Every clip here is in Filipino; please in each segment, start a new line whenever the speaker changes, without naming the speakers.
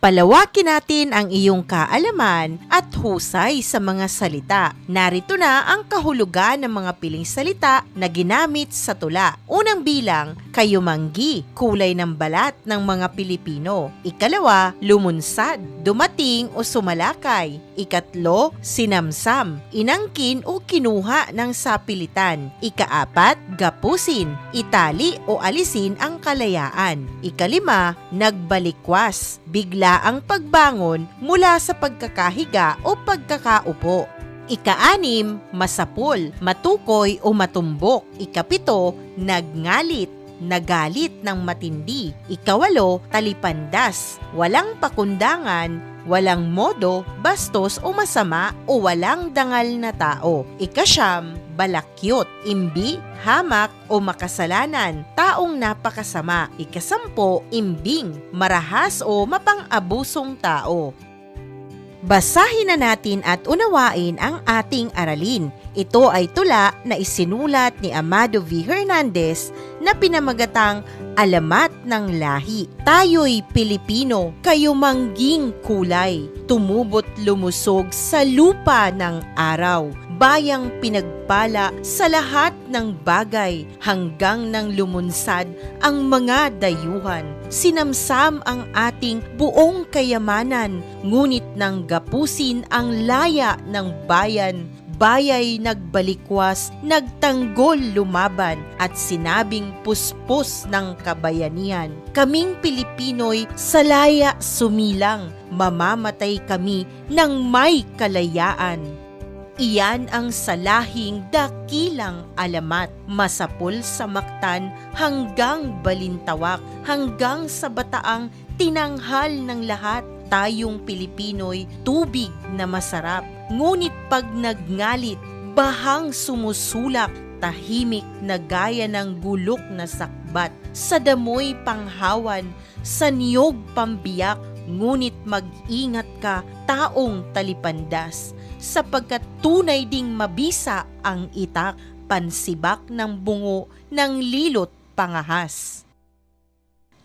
Palawakin natin ang iyong kaalaman at husay sa mga salita. Narito na ang kahulugan ng mga piling salita na ginamit sa tula. Unang bilang, kayumanggi, kulay ng balat ng mga Pilipino. Ikalawa, lumunsad, dumating o sumalakay. Ikatlo, sinamsam, inangkin o kinuha ng sapilitan. Ikaapat, gapusin, itali o alisin ang kalayaan. Ikalima, nagbalikwas, bigla ang pagbangon mula sa pagkakahiga o pagkakaupo. Ika-anim, masapul, matukoy o matumbok. Ikapito, nagngalit, nagalit ng matindi. Ikawalo, talipandas, walang pakundangan, walang modo, bastos o masama o walang dangal na tao. Ikasyam, balakyot, imbi, hamak o makasalanan, taong napakasama. Ikasampo, imbing, marahas o mapang-abusong tao. Basahin na natin at unawain ang ating aralin. Ito ay tula na isinulat ni Amado V. Hernandez na pinamagatang Alamat ng Lahi. Tayo'y Pilipino, kayumangging kulay, tumubot lumusog sa lupa ng araw. Bayang pinagpala sa lahat ng bagay, hanggang nang lumunsad ang mga dayuhan. Sinamsam ang ating buong kayamanan, ngunit nang gapusin ang laya ng bayan, bayay nagbalikwas, nagtanggol lumaban, at sinabing puspos ng kabayanihan. Kaming Pilipino'y sa laya sumilang, mamamatay kami ng may kalayaan. Iyan ang salahing dakilang alamat, masapul sa Mactan hanggang Balintawak, hanggang sa Bataang tinanghal ng lahat. Tayong Pilipino'y tubig na masarap, ngunit pag nagngalit, bahang sumusulak, tahimik na gaya ng gulok na sakbat. Sa damoy panghawan, sa niyog pambiyak, ngunit mag-ingat ka, taong talipandas, sapagkat tunay ding mabisa ang itak, pansibak ng bungo ng lilot pangahas.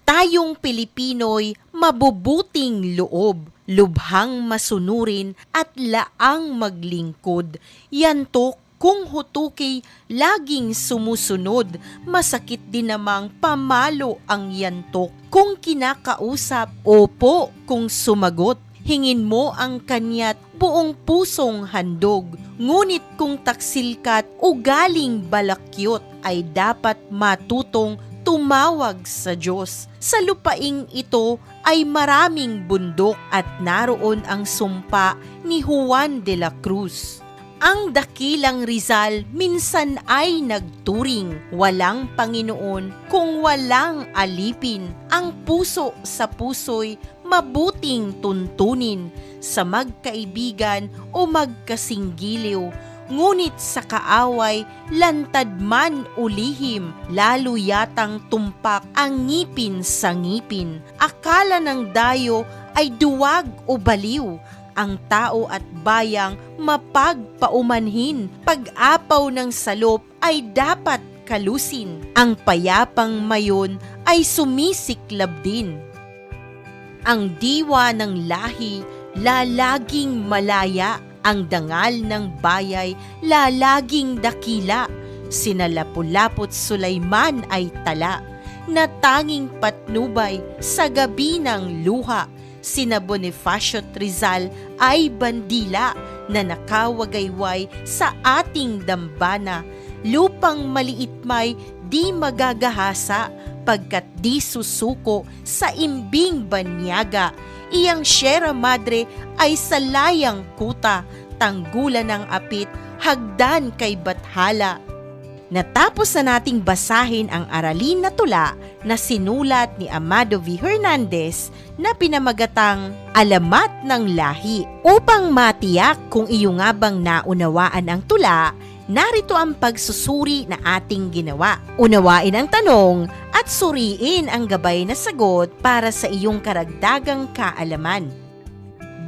Tayong Pilipino'y mabubuting loob, lubhang masunurin at laang maglingkod. Yanto kung hutuki laging sumusunod, masakit din namang pamalo ang yantok. Kung kinakausap, opo kung sumagot, hingin mo ang kanya't buong pusong handog. Ngunit kung taksilkat o galing balakyot, ay dapat matutong tumawag sa Diyos. Sa lupaing ito ay maraming bundok at naroon ang sumpa ni Juan de la Cruz. Ang dakilang Rizal minsan ay nagturing, walang Panginoon kung walang alipin. Ang puso sa puso'y mabuting tuntunin, sa magkaibigan o magkasinggiliw. Ngunit sa kaaway, lantad man o lihim, lalo yatang tumpak ang ngipin sa ngipin. Akala ng dayo ay duwag o baliw, ang tao at bayang mapagpaumanhin. Pag-apaw ng salop ay dapat kalusin, ang payapang mayon ay sumisiklab din. Ang diwa ng lahi lalaging malaya, ang dangal ng bayay lalaging dakila. Sinalapulapot Sulaiman ay tala, na tanging patnubay sa gabi ng luha. Sina Bonifacio Rizal ay bandila, na nakawagayway sa ating dambana. Lupang maliit may di magagahasa, pagkat di susuko sa imbing banyaga. Iyang Sierra Madre ay sa layang kuta, tanggulan ng apit, hagdan kay Bathala. Natapos na nating basahin ang aralin na tula na sinulat ni Amado V. Hernandez na pinamagatang Alamat ng Lahi. Upang matiyak kung iyo nga bang naunawaan ang tula, narito ang pagsusuri na ating ginawa. Unawain ang tanong at suriin ang gabay na sagot para sa iyong karagdagang kaalaman.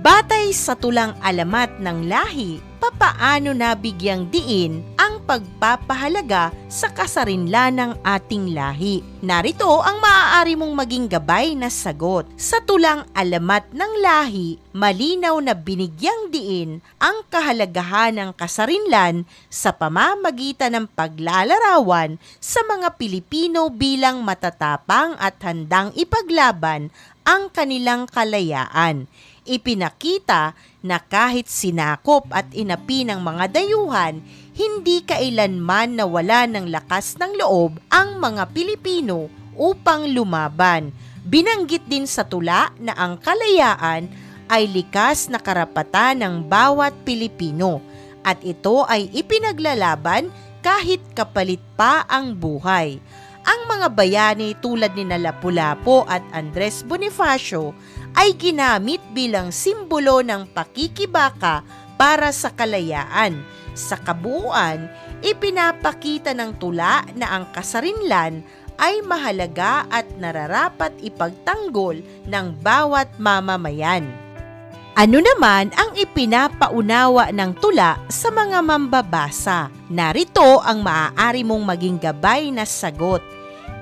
Batay sa tulang Alamat ng Lahi, papaano nabigyang diin ang ang pagpapahalaga sa kasarinlan ng ating lahi. Narito ang maaari mong maging gabay na sagot. Sa tulang Alamat ng Lahi, malinaw na binigyang diin ang kahalagahan ng kasarinlan sa pamamagitan ng paglalarawan sa mga Pilipino bilang matatapang at handang ipaglaban ang kanilang kalayaan. Ipinakita na kahit sinakop at inapi ng mga dayuhan, hindi kailanman nawala ng lakas ng loob ang mga Pilipino upang lumaban. Binanggit din sa tula na ang kalayaan ay likas na karapatan ng bawat Pilipino at ito ay ipinaglalaban kahit kapalit pa ang buhay. Ang mga bayani tulad ni Lapu-Lapu at Andres Bonifacio ay ginamit bilang simbolo ng pakikibaka para sa kalayaan. Sa kabuuan, ipinapakita ng tula na ang kasarinlan ay mahalaga at nararapat ipagtanggol ng bawat mamamayan. Ano naman ang ipinapaunawa ng tula sa mga mambabasa? Narito ang maaari mong maging gabay na sagot.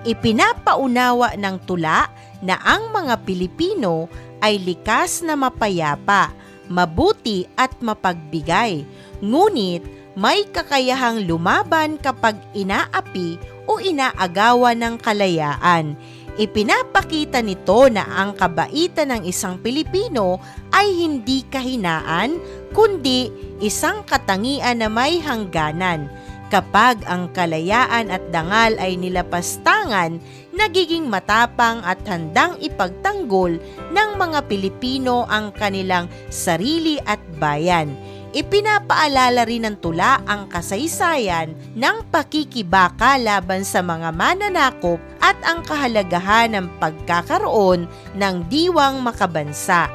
Ipinapaunawa ng tula na ang mga Pilipino ay likas na mapayapa, mabuti at mapagbigay, ngunit may kakayahang lumaban kapag inaapi o inaagawan ng kalayaan. Ipinapakita nito na ang kabaitan ng isang Pilipino ay hindi kahinaan, kundi isang katangian na may hangganan. Kapag ang kalayaan at dangal ay nilapastangan, nagiging matapang at handang ipagtanggol ng mga Pilipino ang kanilang sarili at bayan. Ipinapaalala rin ng tula ang kasaysayan ng pakikibaka laban sa mga mananakop at ang kahalagahan ng pagkakaroon ng diwang makabansa.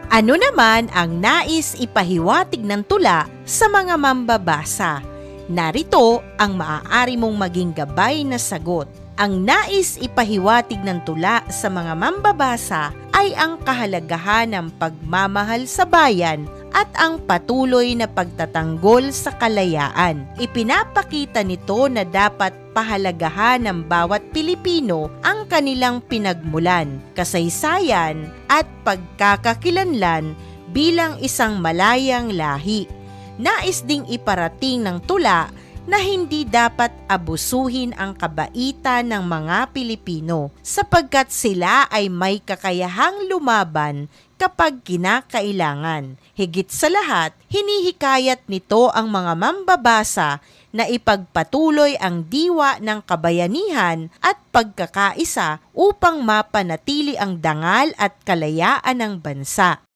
Ano naman ang nais ipahiwatig ng tula sa mga mambabasa? Narito ang maaari mong maging gabay na sagot. Ang nais ipahiwatig ng tula sa mga mambabasa ay ang kahalagahan ng pagmamahal sa bayan at ang patuloy na pagtatanggol sa kalayaan. Ipinapakita nito na dapat pahalagahan ng bawat Pilipino ang kanilang pinagmulan, kasaysayan at pagkakakilanlan bilang isang malayang lahi. Nais ding iparating ng tula na hindi dapat abusuhin ang kabaitan ng mga Pilipino sapagkat sila ay may kakayahang lumaban kapag kinakailangan. Higit sa lahat, hinihikayat nito ang mga mambabasa na ipagpatuloy ang diwa ng kabayanihan at pagkakaisa upang mapanatili ang dangal at kalayaan ng bansa.